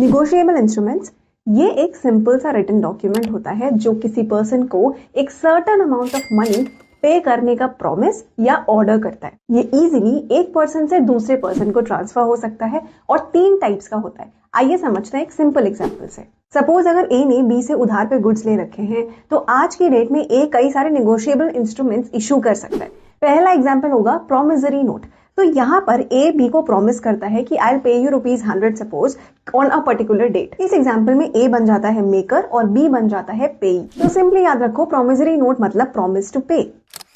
Negotiable instruments ये एक simple सा रिटन डॉक्यूमेंट होता है जो किसी पर्सन को एक सर्टेन अमाउंट ऑफ मनी पे करने का प्रॉमिस या ऑर्डर करता है। ये इजीली एक पर्सन से दूसरे पर्सन को ट्रांसफर हो सकता है और 3 टाइप्स का होता है। आइए समझते हैं एक सिंपल एग्जांपल से। सपोज अगर ए ने बी से उधार पे गुड्स ले रखे हैं तो आज की डेट में ए कई सारे निगोशिएबल इंस्ट्रूमेंट्स इशू कर सकता है। पहला एग्जाम्पल होगा प्रोमिसरी नोट। तो यहाँ पर ए बी को प्रॉमिस करता है कि I will pay you ₹100 suppose on a particular date. इस एग्जाम्पल में ए बन जाता है मेकर और बी बन जाता है पेई। तो सिंपली याद रखो प्रोमिसरी नोट मतलब प्रॉमिस टू पे।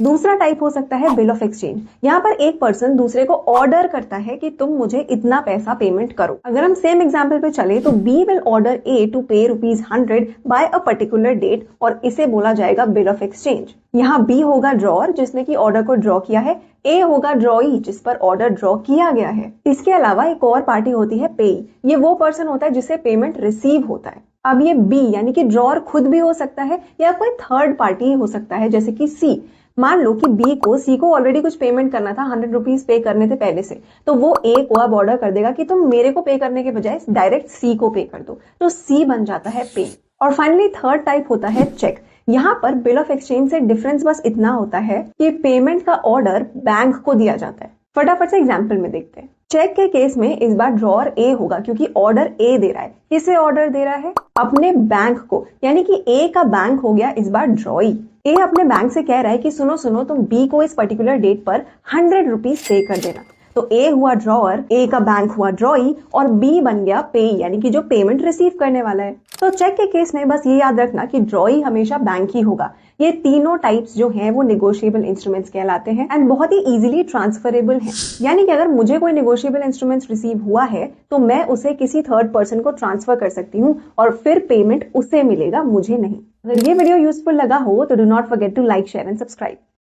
दूसरा टाइप हो सकता है बिल ऑफ एक्सचेंज। यहाँ पर एक पर्सन दूसरे को ऑर्डर करता है कि तुम मुझे इतना पैसा पेमेंट करो। अगर हम सेम एग्जाम्पल पे चले तो B will order A to pay ₹100 bye a particular date और इसे बोला जाएगा बिल ऑफ एक्सचेंज। यहाँ बी होगा ड्रॉअर जिसने की ऑर्डर को ड्रॉ किया है, ए होगा ड्रॉई जिस पर ऑर्डर ड्रॉ किया गया है। इसके अलावा एक और पार्टी होती है पेई। ये वो पर्सन होता है जिससे पेमेंट रिसीव होता है। अब ये बी यानी कि ड्रॉअर खुद भी हो सकता है या कोई थर्ड पार्टी हो सकता है जैसे कि सी। मान लो कि बी को सी को ऑलरेडी कुछ पेमेंट करना था, ₹100 पे करने थे पहले से, तो वो ए को अब ऑर्डर कर देगा कि तुम मेरे को पे करने के बजाय डायरेक्ट सी को पे कर दो। तो सी बन जाता है पे। और फाइनली थर्ड टाइप होता है चेक। यहाँ पर बिल ऑफ एक्सचेंज से डिफरेंस बस इतना होता है कि पेमेंट का ऑर्डर बैंक को दिया जाता है। फटाफट से एग्जाम्पल में देखते हैं। चेक के केस में इस बार ड्रॉअर ए होगा क्योंकि ऑर्डर ए दे रहा है। किसे ऑर्डर दे रहा है? अपने बैंक को, यानी कि ए का बैंक हो गया इस बार ड्रॉई। ए अपने बैंक से कह रहा है कि सुनो सुनो तुम बी को इस पर्टिकुलर डेट पर ₹100 पे कर देना। तो ए हुआ ड्रॉअर, ए का बैंक हुआ ड्रॉई और बी बन गया पे यानी कि जो पेमेंट रिसीव करने वाला है। तो चेक के केस में बस ये याद रखना कि ड्रॉई हमेशा बैंक ही होगा। ये तीनों टाइप्स जो हैं वो निगोशिएबल इंस्ट्रूमेंट्स कहलाते हैं एंड बहुत ही इजीली ट्रांसफरेबल हैं। यानी कि अगर मुझे कोई निगोशिएबल इंस्ट्रूमेंट्स रिसीव हुआ है तो मैं उसे किसी थर्ड पर्सन को ट्रांसफर कर सकती हूँ और फिर पेमेंट उसे मिलेगा, मुझे नहीं। अगर ये वीडियो यूजफुल लगा हो तो do not forget to like, share and subscribe.